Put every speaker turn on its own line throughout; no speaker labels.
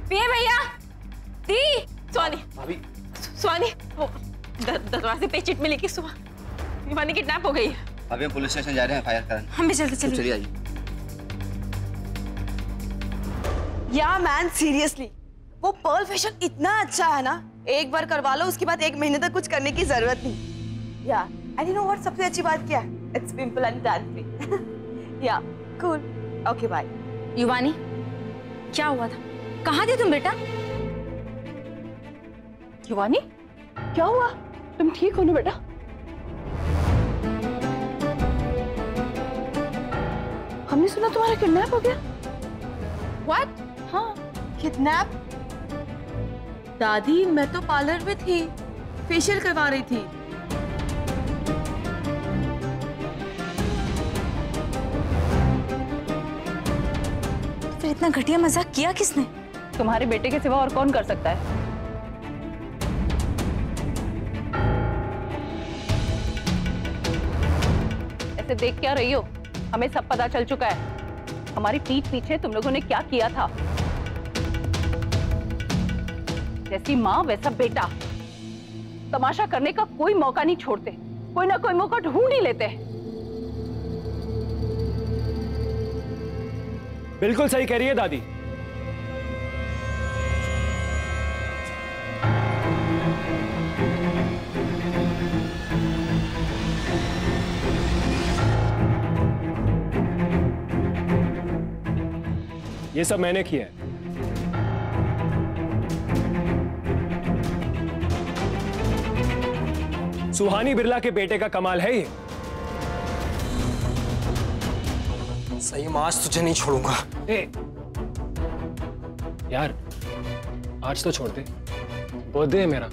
पिए भैया। दी स्वानी,
भाभी
स्वानी वो दरवाजे पे चिट मिली कि शिवानी किडनैप हो गई है।
अभी हम पुलिस स्टेशन जा रहे हैं फायर करने।
हम भी चलते चलिए।
चलिए आइए।
या मैन सीरियसली वो पर्ल फेशियल इतना अच्छा है ना, एक बार करवा लो उसके बाद 1 महीने तक कुछ करने की जरूरत नहीं। या एंड यू नो व्हाट, सबसे अच्छी बात क्या है? It's pimple and tan free. या कूल। Okay bye.
युवानी क्या हुआ था? कहाँ थे तुम बेटा?
युवानी क्या हुआ? तुम ठीक हो ना बेटा? हमने सुना तुम्हारा किडनैप हो गया।
What?
हाँ किडनैप। दादी मैं तो पार्लर में थी, फेशियल करवा रही थी।
फिर इतना घटिया मजाक किया किसने?
तुम्हारे बेटे के सिवा और कौन कर सकता है? ऐसे देख क्या रही हो? हमें सब पता चल चुका है। हमारी पीठ पीछे तुम लोगों ने क्या किया था। जैसी माँ वैसा बेटा। तमाशा करने का कोई मौका नहीं छोड़ते, कोई ना कोई मौका ढूंढ ही लेते हैं।
बिल्कुल सही कह रही है दादी। ये सब मैंने किया है। सुहानी बिरला के बेटे का कमाल है ये।
सही में आज तुझे नहीं छोड़ूंगा।
यार आज तो छोड़ दे, बर्थडे है मेरा।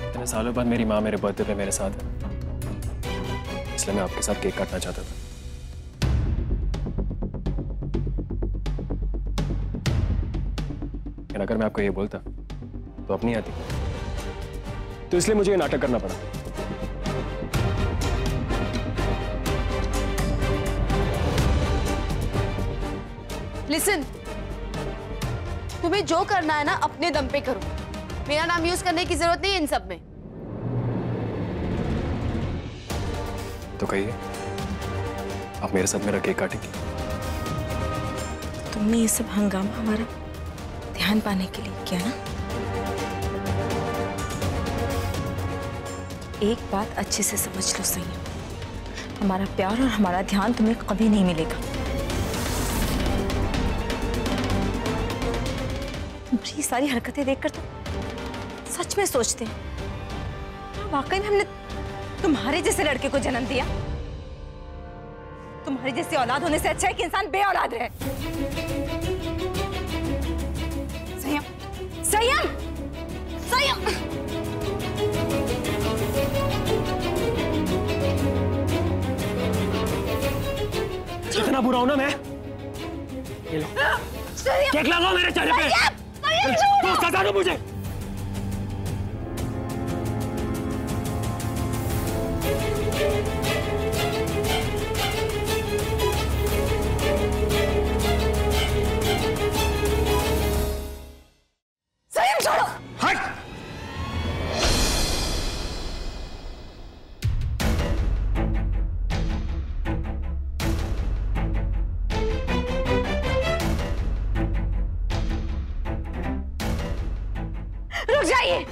इतने सालों बाद मेरी माँ मेरे बर्थडे पे मेरे साथ है, इसलिए मैं आपके साथ केक काटना चाहता था। लेकिन अगर मैं आपको ये बोलता तो अपनी आती, तो इसलिए मुझे ये नाटक करना पड़ा।
लिसन, तुम्हें जो करना है ना अपने दम पे करो। मेरा नाम यूज करने की जरूरत नहीं है इन सब में।
तो कहिए, आप मेरे साथ मेरा केक काटेंगे?
तुमने ये सब हंगामा हमारा ध्यान पाने के लिए किया ना? एक बात अच्छे से समझ लो संयम, हमारा प्यार और हमारा ध्यान तुम्हें कभी नहीं मिलेगा। तुम्हारी सारी हरकतें देखकर तो सच में सोचते हैं वाकई में हमने तुम्हारे जैसे लड़के को जन्म दिया। तुम्हारी जैसी औलाद होने से अच्छा है कि इंसान बे औलाद रहे। संयम, संयम, संयम।
इतना बुरा हूं ना मैं? ये लो, केक लगाओ मेरे चेहरे पे। तो सजा दो मुझे।
संयम छोड़ो।
हट।
रुक जाइए।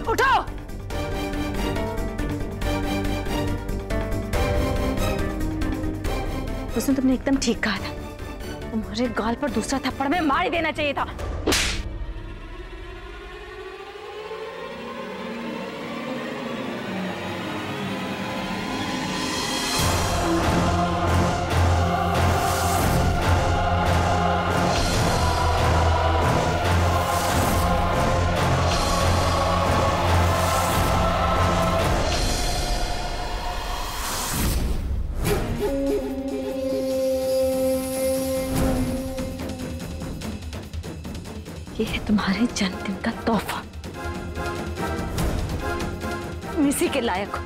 उठो।
उसने तुमने एकदम ठीक कहा था, तुम्हारे गाल पर दूसरा थप्पड़ में मार ही देना चाहिए था। ये है तुम्हारे जन्मदिन का तोहफा। तुम इसी के लायक हो।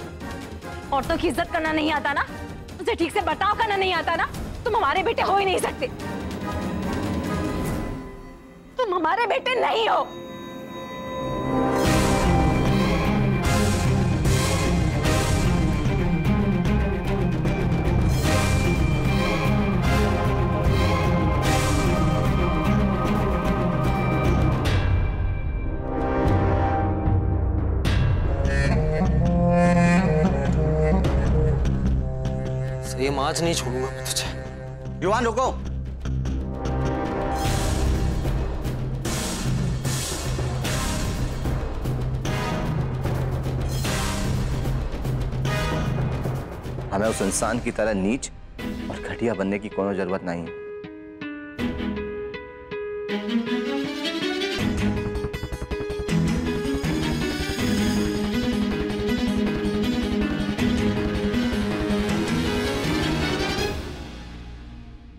औरतों की इज्जत करना नहीं आता ना, उनसे ठीक से बर्ताव करना नहीं आता ना, तुम हमारे बेटे हो ही नहीं सकते। तुम हमारे बेटे नहीं हो।
सही आज नहीं छोड़ूंगा मैं तुझे।
युवान रुको। हमें उस इंसान की तरह नीच और घटिया बनने की कोई जरूरत नहीं है।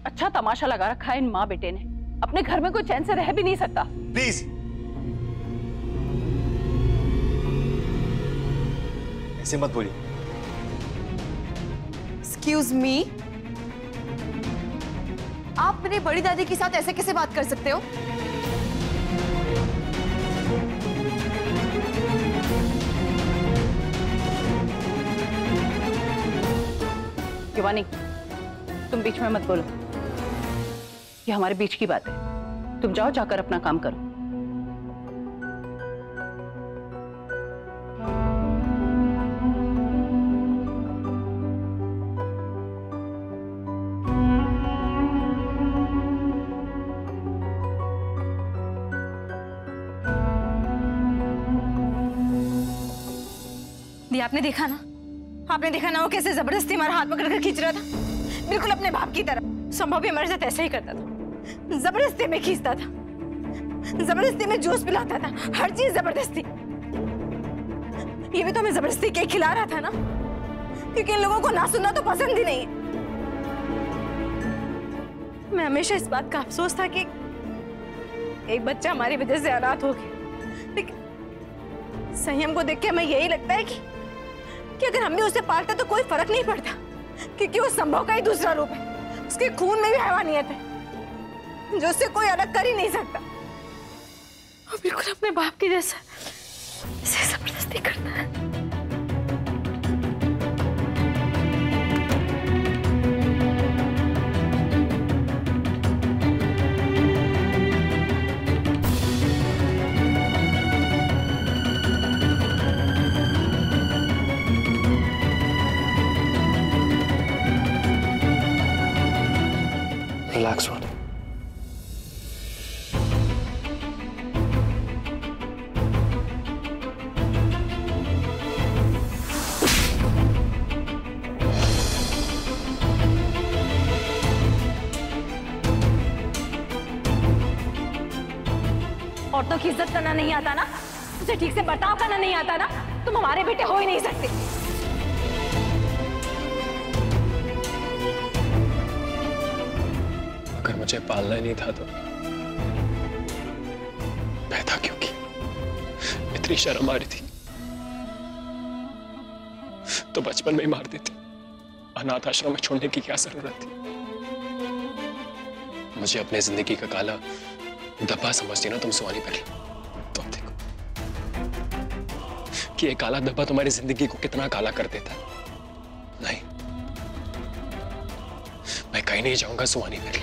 अच्छा तमाशा लगा रखा है इन माँ बेटे ने। अपने घर में कोई चैन से रह भी नहीं सकता।
प्लीज ऐसे मत बोलिए।
एक्सक्यूज मी, आप मेरी बड़ी दादी के साथ ऐसे कैसे बात कर सकते हो?
शिवानी, तुम बीच में मत बोलो। ये हमारे बीच की बात है। तुम जाओ, जाकर अपना काम करो।
दी, आपने देखा ना, आपने देखा ना वो कैसे जबरदस्ती हमारा हाथ पकड़ कर खींच रहा था, बिल्कुल अपने बाप की तरह। संभव भी हमारे साथ ऐसा ही करता था, जबरदस्ती में खींचता था, जबरदस्ती में जूस पिलाता था, हर चीज जबरदस्ती। ये भी तो हमें जबरदस्ती केक खिला रहा था ना, क्योंकि इन लोगों को ना सुनना तो पसंद ही नहीं है। मैं हमेशा इस बात का अफसोस था कि एक बच्चा हमारी वजह से अनाथ हो गया, लेकिन संयम को देख के हमें यही लगता है कि अगर हम भी उसे पालते तो कोई फर्क नहीं पड़ता, क्योंकि वो संभव का ही दूसरा रूप है। उसके खून में भी हैवानियत है जो उससे कोई अलग कर ही नहीं सकता। वो बिल्कुल अपने बाप की जैसा इसे जबरदस्ती करता है।
रिलैक्स हो।
औरतों की इज्जत करना नहीं आता ना, उसे ठीक से बर्ताव करना नहीं आता ना, तुम हमारे बेटे हो ही नहीं सकते।
अगर मुझे पालना ही नहीं था तो पैदा क्यों की? इतनी शर्म आ रही थी तो बचपन में ही मार देते। अनाथ आश्रम में छोड़ने की क्या जरूरत थी? मुझे अपने जिंदगी का काला धब्बा समझती ना तुम सुहानी पहले। तो अब देखो कि ये काला धब्बा तुम्हारी जिंदगी को कितना काला कर देता है। नहीं, मैं कहीं नहीं जाऊंगा सुहानी पहले,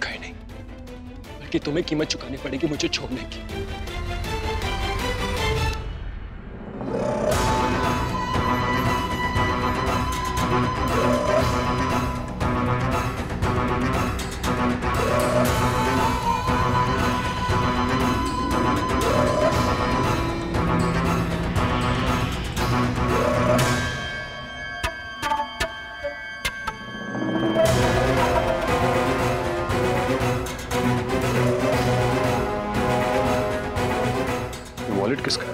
कहीं नहीं। बल्कि तुम्हें कीमत चुकानी पड़ेगी मुझे छोड़ने की। वॉलेट किसका है?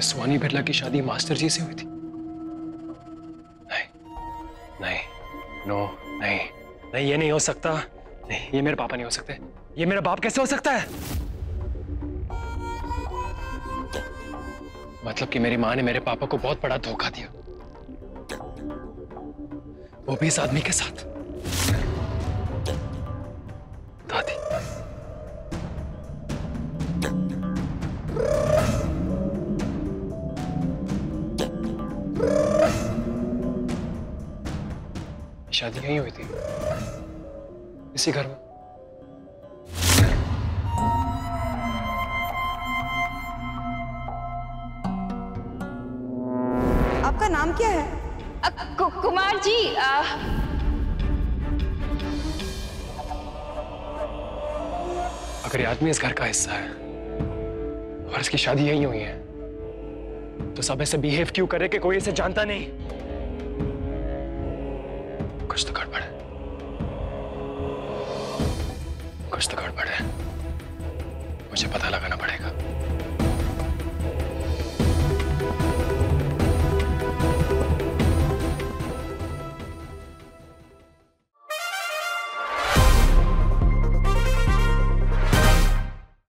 स्वानी बिरला की शादी मास्टर जी से हुई थी? नहीं, नहीं, नो, नहीं, नहीं, ये नहीं हो सकता। नहीं, ये मेरे पापा नहीं हो सकते। ये मेरा बाप कैसे हो सकता है? मतलब कि मेरी माँ ने मेरे पापा को बहुत बड़ा धोखा दिया, वो भी इस आदमी के साथ। दादी, शादी यहीं हुई थी, इसी घर में।
आपका नाम क्या है?
कुमार जी।
अगर ये आदमी इस घर का हिस्सा है और इसकी शादी यहीं हुई है, तो सब ऐसे बिहेव क्यों करे कि कोई इसे जानता नहीं? कुछ तो गड़बड़ है, कुछ तो गड़बड़ है। मुझे पता लगाना पड़ेगा।